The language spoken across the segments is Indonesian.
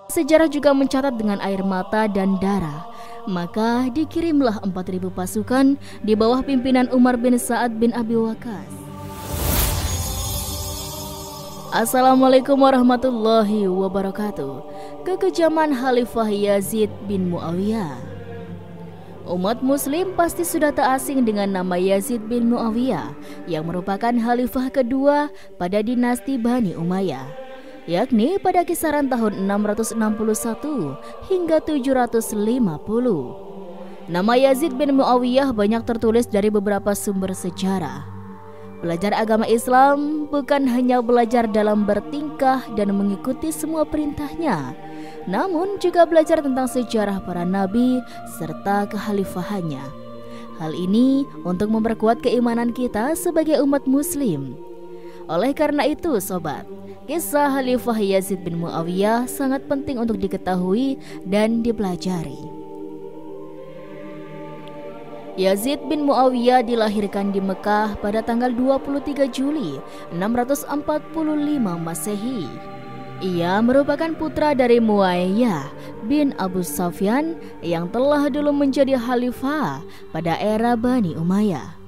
Sejarah juga mencatat dengan air mata dan darah. Maka dikirimlah 4.000 pasukan di bawah pimpinan Umar bin Sa'ad bin Abi Waqqas. Assalamualaikum warahmatullahi wabarakatuh. Kekejaman Khalifah Yazid bin Muawiyah. Umat muslim pasti sudah tak asing dengan nama Yazid bin Muawiyah yang merupakan khalifah kedua pada dinasti Bani Umayyah, yakni pada kisaran tahun 661 hingga 750. Nama Yazid bin Muawiyah banyak tertulis dari beberapa sumber sejarah. Belajar agama Islam bukan hanya belajar dalam bertingkah dan mengikuti semua perintahnya, namun juga belajar tentang sejarah para nabi serta kekhalifahannya. Hal ini untuk memperkuat keimanan kita sebagai umat muslim. Oleh karena itu, sobat, kisah Khalifah Yazid bin Muawiyah sangat penting untuk diketahui dan dipelajari. Yazid bin Muawiyah dilahirkan di Mekah pada tanggal 23 Juli 645 Masehi. Ia merupakan putra dari Muayyah bin Abu Sufyan yang telah dulu menjadi khalifah pada era Bani Umayyah.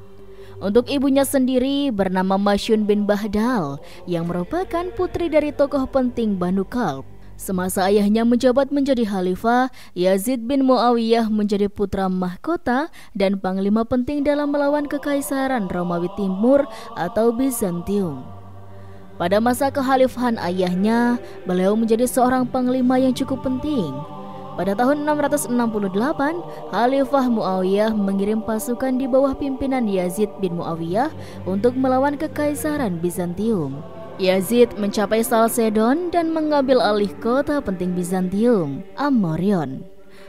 Untuk ibunya sendiri bernama Masyun bin Bahdal yang merupakan putri dari tokoh penting Banu Kalb. Semasa ayahnya menjabat menjadi khalifah, Yazid bin Muawiyah menjadi putra mahkota dan panglima penting dalam melawan kekaisaran Romawi Timur atau Bizantium. Pada masa kekhalifahan ayahnya, beliau menjadi seorang panglima yang cukup penting. Pada tahun 668, Khalifah Muawiyah mengirim pasukan di bawah pimpinan Yazid bin Muawiyah untuk melawan kekaisaran Bizantium. Yazid mencapai Salcedon dan mengambil alih kota penting Bizantium, Amorion.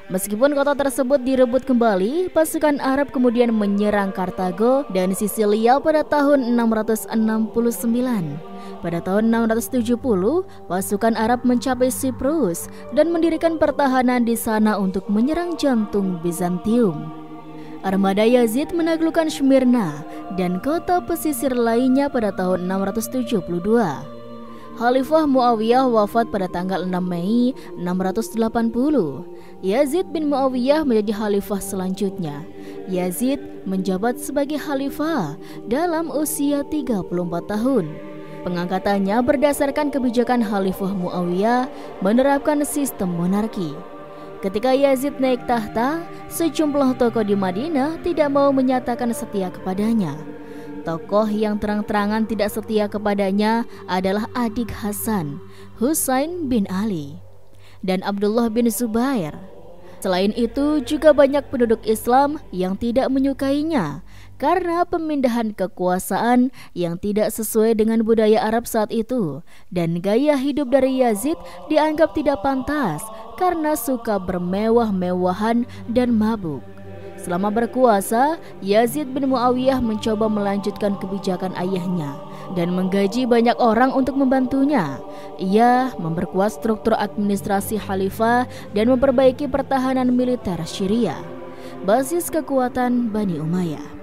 Meskipun kota tersebut direbut kembali, pasukan Arab kemudian menyerang Kartago dan Sisilia pada tahun 669. Pada tahun 670, pasukan Arab mencapai Siprus dan mendirikan pertahanan di sana untuk menyerang jantung Bizantium. Armada Yazid menaklukkan Smyrna dan kota pesisir lainnya pada tahun 672. Khalifah Muawiyah wafat pada tanggal 6 Mei 680. Yazid bin Muawiyah menjadi khalifah selanjutnya. Yazid menjabat sebagai khalifah dalam usia 34 tahun. Pengangkatannya berdasarkan kebijakan Khalifah Muawiyah menerapkan sistem monarki. Ketika Yazid naik tahta, sejumlah tokoh di Madinah tidak mau menyatakan setia kepadanya. Tokoh yang terang-terangan tidak setia kepadanya adalah adik Hasan, Husain bin Ali, dan Abdullah bin Zubair. Selain itu, juga banyak penduduk Islam yang tidak menyukainya karena pemindahan kekuasaan yang tidak sesuai dengan budaya Arab saat itu, dan gaya hidup dari Yazid dianggap tidak pantas karena suka bermewah-mewahan dan mabuk. Selama berkuasa, Yazid bin Muawiyah mencoba melanjutkan kebijakan ayahnya dan menggaji banyak orang untuk membantunya. Ia memperkuat struktur administrasi khalifah dan memperbaiki pertahanan militer Syria, basis kekuatan Bani Umayyah.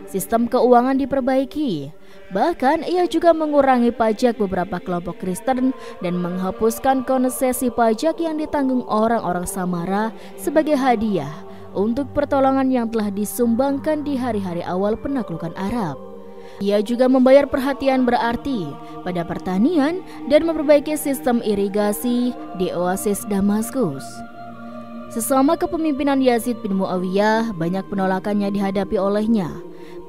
Sistem keuangan diperbaiki. Bahkan ia juga mengurangi pajak beberapa kelompok Kristen dan menghapuskan konsesi pajak yang ditanggung orang-orang Samara sebagai hadiah untuk pertolongan yang telah disumbangkan di hari-hari awal penaklukan Arab. Ia juga membayar perhatian berarti pada pertanian dan memperbaiki sistem irigasi di oasis Damaskus. Selama kepemimpinan Yazid bin Muawiyah, banyak penolakan yang dihadapi olehnya.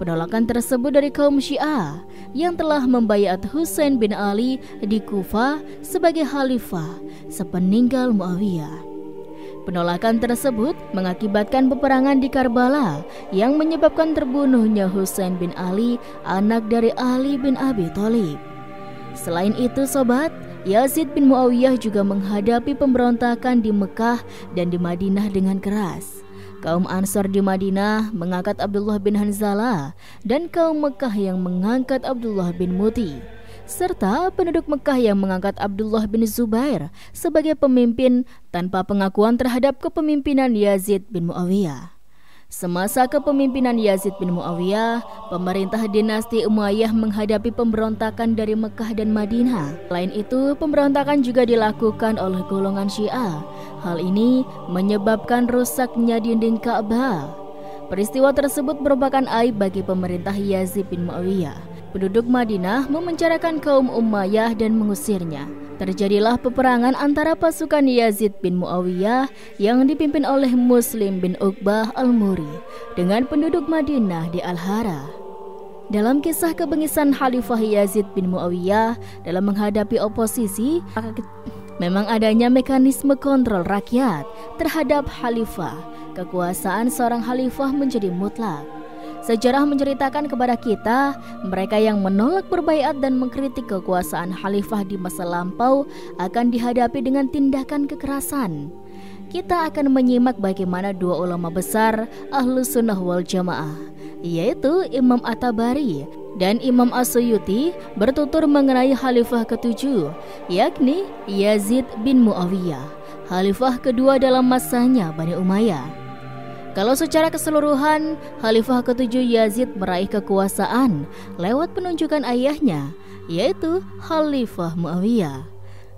Penolakan tersebut dari kaum Syiah yang telah membaiat Husain bin Ali di Kufah sebagai khalifah sepeninggal Muawiyah. Penolakan tersebut mengakibatkan peperangan di Karbala yang menyebabkan terbunuhnya Husain bin Ali, anak dari Ali bin Abi Thalib. Selain itu, sobat, Yazid bin Muawiyah juga menghadapi pemberontakan di Mekah dan di Madinah dengan keras. Kaum Ansar di Madinah mengangkat Abdullah bin Hanzalah dan kaum Mekah yang mengangkat Abdullah bin Muti, serta penduduk Mekah yang mengangkat Abdullah bin Zubair sebagai pemimpin tanpa pengakuan terhadap kepemimpinan Yazid bin Muawiyah. Semasa kepemimpinan Yazid bin Muawiyah, pemerintah dinasti Umayyah menghadapi pemberontakan dari Mekah dan Madinah. Selain itu, pemberontakan juga dilakukan oleh golongan Syiah. Hal ini menyebabkan rusaknya dinding Ka'bah. Peristiwa tersebut merupakan aib bagi pemerintah Yazid bin Muawiyah. Penduduk Madinah memenjarakan kaum Umayyah dan mengusirnya. Terjadilah peperangan antara pasukan Yazid bin Muawiyah yang dipimpin oleh Muslim bin Uqbah al-Muri dengan penduduk Madinah di Al-Hara. Dalam kisah kebengisan Khalifah Yazid bin Muawiyah dalam menghadapi oposisi, memang adanya mekanisme kontrol rakyat terhadap khalifah. Kekuasaan seorang khalifah menjadi mutlak. Sejarah menceritakan kepada kita, mereka yang menolak berbaiat dan mengkritik kekuasaan khalifah di masa lampau akan dihadapi dengan tindakan kekerasan. Kita akan menyimak bagaimana dua ulama besar Ahlus Sunnah wal Jamaah, yaitu Imam At-Tabari dan Imam As-Suyuti bertutur mengenai khalifah ketujuh, yakni Yazid bin Muawiyah, khalifah kedua dalam masanya Bani Umayyah. Kalau secara keseluruhan, Khalifah ketujuh Yazid meraih kekuasaan lewat penunjukan ayahnya, yaitu Khalifah Muawiyah.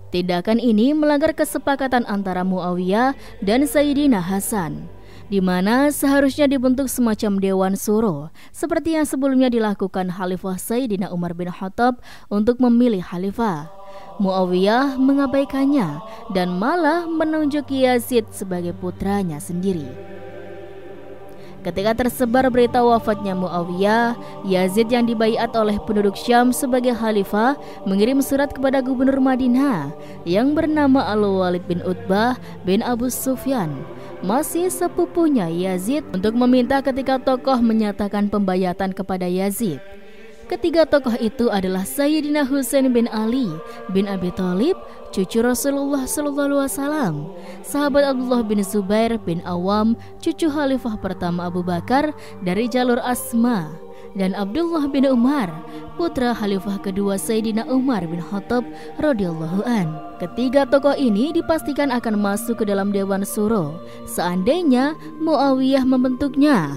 Tindakan ini melanggar kesepakatan antara Muawiyah dan Sayyidina Hasan, di mana seharusnya dibentuk semacam Dewan Suro, seperti yang sebelumnya dilakukan Khalifah Sayyidina Umar bin Khattab untuk memilih Khalifah. Muawiyah mengabaikannya dan malah menunjuk Yazid sebagai putranya sendiri. Ketika tersebar berita wafatnya Muawiyah, Yazid yang dibaiat oleh penduduk Syam sebagai khalifah mengirim surat kepada gubernur Madinah yang bernama Al-Walid bin Utbah bin Abu Sufyan, masih sepupunya Yazid, untuk meminta ketika tokoh menyatakan pembayatan kepada Yazid. Ketiga tokoh itu adalah Sayyidina Husain bin Ali bin Abi Thalib, cucu Rasulullah SAW, sahabat Abdullah bin Zubair bin Awam, cucu Khalifah pertama Abu Bakar dari jalur Asma, dan Abdullah bin Umar, putra Khalifah kedua Sayyidina Umar bin Khattab radhiyallahu an. Ketiga tokoh ini dipastikan akan masuk ke dalam Dewan Suro seandainya Muawiyah membentuknya.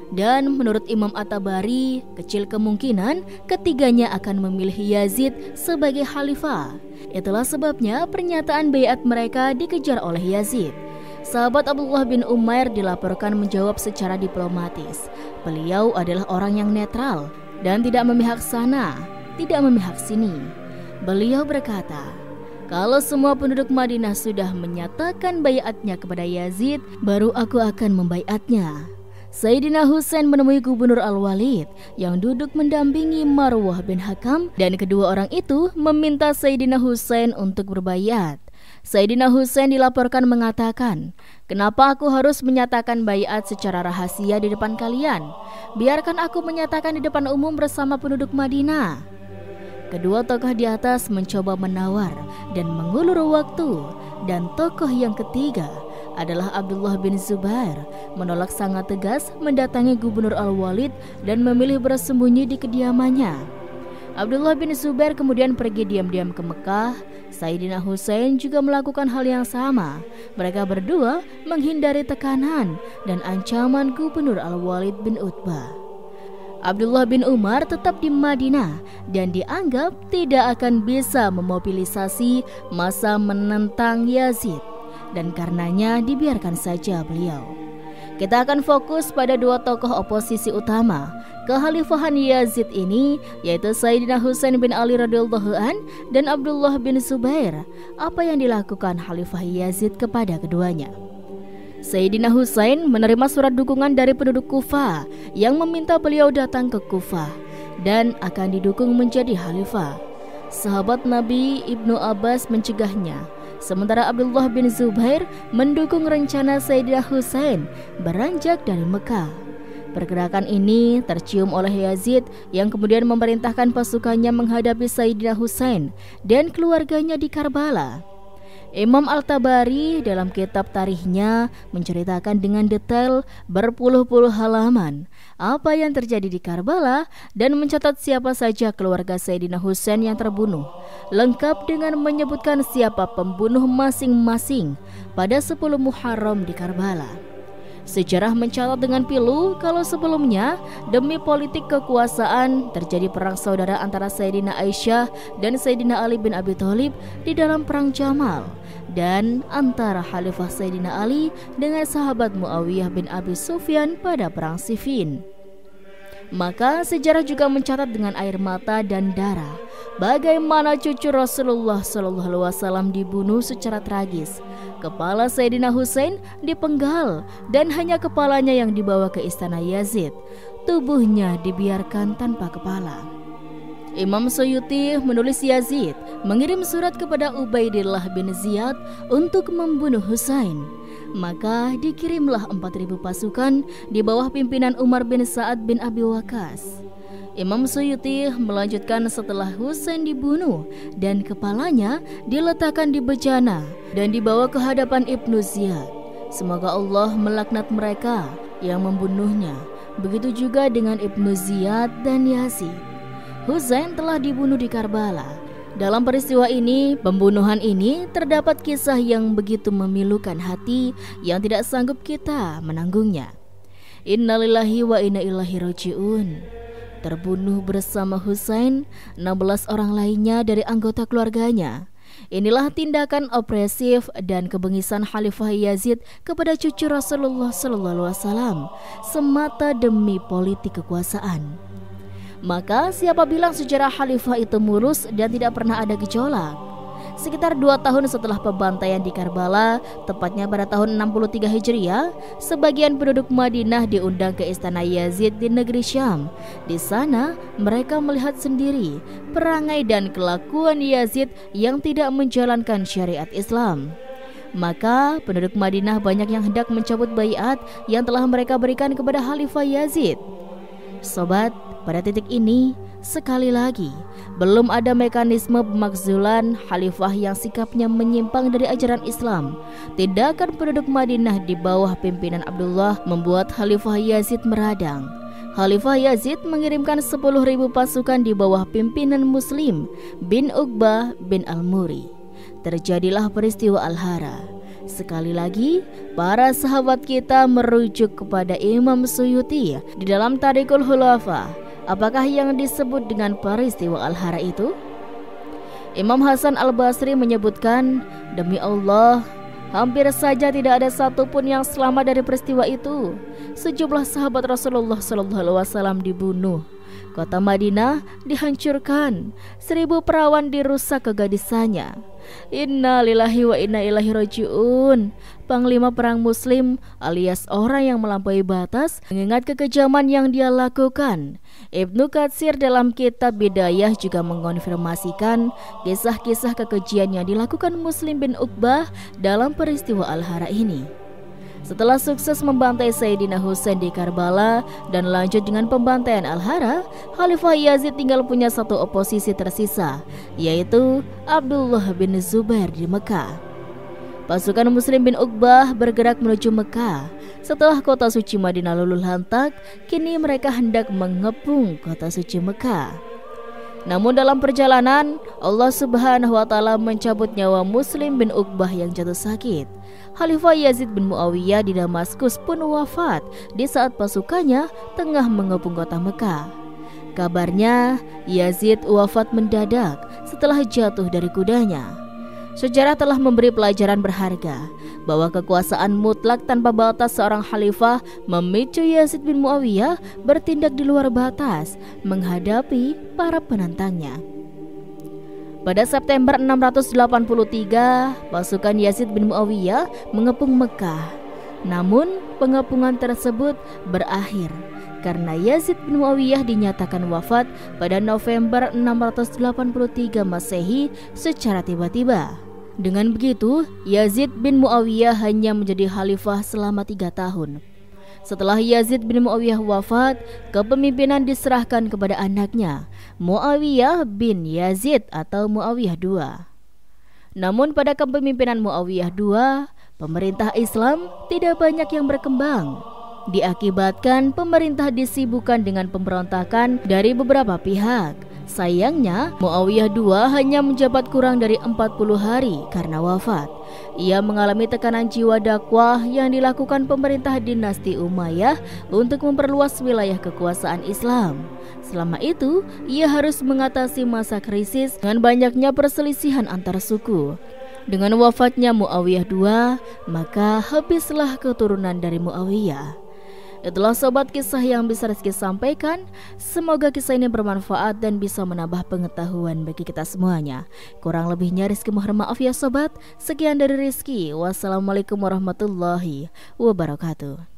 Dan menurut Imam At-Tabari, kecil kemungkinan ketiganya akan memilih Yazid sebagai khalifah. Itulah sebabnya pernyataan baiat mereka dikejar oleh Yazid. Sahabat Abdullah bin Umair dilaporkan menjawab secara diplomatis. Beliau adalah orang yang netral dan tidak memihak sana, tidak memihak sini. Beliau berkata, "Kalau semua penduduk Madinah sudah menyatakan baiatnya kepada Yazid, baru aku akan membaiatnya." Sayyidina Husain menemui Gubernur Al-Walid yang duduk mendampingi Marwah bin Hakam, dan kedua orang itu meminta Sayyidina Husain untuk berbaiat. Sayyidina Husain dilaporkan mengatakan, "Kenapa aku harus menyatakan baiat secara rahasia di depan kalian? Biarkan aku menyatakan di depan umum bersama penduduk Madinah." Kedua tokoh di atas mencoba menawar dan mengulur waktu, dan tokoh yang ketiga adalah Abdullah bin Zubair menolak sangat tegas mendatangi Gubernur Al-Walid dan memilih bersembunyi di kediamannya. Abdullah bin Zubair kemudian pergi diam-diam ke Mekah. Sayyidina Husain juga melakukan hal yang sama. Mereka berdua menghindari tekanan dan ancaman Gubernur Al-Walid bin Utbah. Abdullah bin Umar tetap di Madinah dan dianggap tidak akan bisa memobilisasi massa menentang Yazid, dan karenanya dibiarkan saja beliau. Kita akan fokus pada dua tokoh oposisi utama kekhalifahan Yazid ini, yaitu Sayyidina Husain bin Ali radhiyallahu an dan Abdullah bin Zubair. Apa yang dilakukan Khalifah Yazid kepada keduanya? Sayyidina Husain menerima surat dukungan dari penduduk Kufah yang meminta beliau datang ke Kufah dan akan didukung menjadi khalifah. Sahabat Nabi Ibnu Abbas mencegahnya, sementara Abdullah bin Zubair mendukung rencana Sayyidina Husain beranjak dari Mekah. Pergerakan ini tercium oleh Yazid yang kemudian memerintahkan pasukannya menghadapi Sayyidina Husain dan keluarganya di Karbala. Imam Al-Tabari dalam kitab tarikhnya menceritakan dengan detail berpuluh-puluh halaman apa yang terjadi di Karbala dan mencatat siapa saja keluarga Sayyidina Husain yang terbunuh, lengkap dengan menyebutkan siapa pembunuh masing-masing pada 10 Muharram di Karbala. Sejarah mencatat dengan pilu kalau sebelumnya demi politik kekuasaan terjadi perang saudara antara Sayyidina Aisyah dan Sayyidina Ali bin Abi Thalib di dalam perang Jamal, dan antara Khalifah Sayyidina Ali dengan sahabat Muawiyah bin Abi Sufyan pada perang Siffin. Maka sejarah juga mencatat dengan air mata dan darah bagaimana cucu Rasulullah SAW dibunuh secara tragis. Kepala Sayyidina Husain dipenggal dan hanya kepalanya yang dibawa ke istana Yazid. Tubuhnya dibiarkan tanpa kepala. Imam Suyuti menulis Yazid mengirim surat kepada Ubaidillah bin Ziyad untuk membunuh Husain. Maka dikirimlah 4.000 pasukan di bawah pimpinan Umar bin Sa'ad bin Abi Waqqas. Imam Suyuti melanjutkan setelah Husain dibunuh dan kepalanya diletakkan di bejana dan dibawa ke hadapan Ibnu Ziyad. Semoga Allah melaknat mereka yang membunuhnya. Begitu juga dengan Ibnu Ziyad dan Yazid. Husain telah dibunuh di Karbala. Dalam peristiwa ini, pembunuhan ini terdapat kisah yang begitu memilukan hati yang tidak sanggup kita menanggungnya. Innalillahi wa inna ilaihi raji'un. Terbunuh bersama Husain 16 orang lainnya dari anggota keluarganya. Inilah tindakan opresif dan kebengisan Khalifah Yazid kepada cucu Rasulullah SAW semata demi politik kekuasaan. Maka siapa bilang sejarah khalifah itu mulus dan tidak pernah ada gejolak? Sekitar 2 tahun setelah pembantaian di Karbala, tepatnya pada tahun 63 Hijriah, sebagian penduduk Madinah diundang ke istana Yazid di negeri Syam. Di sana mereka melihat sendiri perangai dan kelakuan Yazid yang tidak menjalankan syariat Islam. Maka penduduk Madinah banyak yang hendak mencabut baiat yang telah mereka berikan kepada Khalifah Yazid. Sobat, pada titik ini, sekali lagi, belum ada mekanisme pemakzulan khalifah yang sikapnya menyimpang dari ajaran Islam. Tindakan penduduk Madinah di bawah pimpinan Abdullah membuat Khalifah Yazid meradang. Khalifah Yazid mengirimkan 10.000 pasukan di bawah pimpinan Muslim bin Uqbah bin Al-Muri. Terjadilah peristiwa Al-Hara. Sekali lagi, para sahabat kita merujuk kepada Imam Suyuti di dalam Tarikhul Khulafa. Apakah yang disebut dengan peristiwa Al-Hara itu? Imam Hasan Al-Basri menyebutkan, demi Allah, hampir saja tidak ada satupun yang selamat dari peristiwa itu. Sejumlah sahabat Rasulullah SAW dibunuh. Kota Madinah dihancurkan, 1.000 perawan dirusak kegadisannya. Inna lillahi wa inna ilaihi raji'un. Panglima perang Muslim alias orang yang melampaui batas mengingat kekejaman yang dia lakukan. Ibnu Katsir dalam kitab Bidayah juga mengonfirmasikan kisah-kisah kekejian yang dilakukan Muslim bin Uqbah dalam peristiwa Al-Hara ini. Setelah sukses membantai Sayyidina Husain di Karbala dan lanjut dengan pembantaian Al-Hara, Khalifah Yazid tinggal punya satu oposisi tersisa, yaitu Abdullah bin Zubair di Mekah. Pasukan Muslim bin Uqbah bergerak menuju Mekah. Setelah kota suci Madinah luluh lantak, kini mereka hendak mengepung kota suci Mekah. Namun dalam perjalanan, Allah Subhanahu wa Ta'ala mencabut nyawa Muslim bin Uqbah yang jatuh sakit. Khalifah Yazid bin Muawiyah di Damaskus pun wafat di saat pasukannya tengah mengepung kota Mekah. Kabarnya, Yazid wafat mendadak setelah jatuh dari kudanya. Sejarah telah memberi pelajaran berharga bahwa kekuasaan mutlak tanpa batas seorang khalifah memicu Yazid bin Muawiyah bertindak di luar batas menghadapi para penantangnya. Pada September 683, pasukan Yazid bin Muawiyah mengepung Mekah. Namun, pengepungan tersebut berakhir karena Yazid bin Muawiyah dinyatakan wafat pada November 683 Masehi secara tiba-tiba. Dengan begitu, Yazid bin Muawiyah hanya menjadi khalifah selama 3 tahun. Setelah Yazid bin Muawiyah wafat, kepemimpinan diserahkan kepada anaknya, Muawiyah bin Yazid atau Muawiyah II. Namun pada kepemimpinan Muawiyah II, pemerintah Islam tidak banyak yang berkembang. Diakibatkan pemerintah disibukkan dengan pemberontakan dari beberapa pihak. Sayangnya, Muawiyah II hanya menjabat kurang dari 40 hari karena wafat. Ia mengalami tekanan jiwa dakwah yang dilakukan pemerintah dinasti Umayyah untuk memperluas wilayah kekuasaan Islam. Selama itu, ia harus mengatasi masa krisis dengan banyaknya perselisihan antar suku. Dengan wafatnya Muawiyah II, maka habislah keturunan dari Muawiyah. Itulah sobat kisah yang bisa Rizky sampaikan. Semoga kisah ini bermanfaat dan bisa menambah pengetahuan bagi kita semuanya. Kurang lebihnya Rizky mohon maaf ya sobat. Sekian dari Rizky. Wassalamualaikum warahmatullahi wabarakatuh.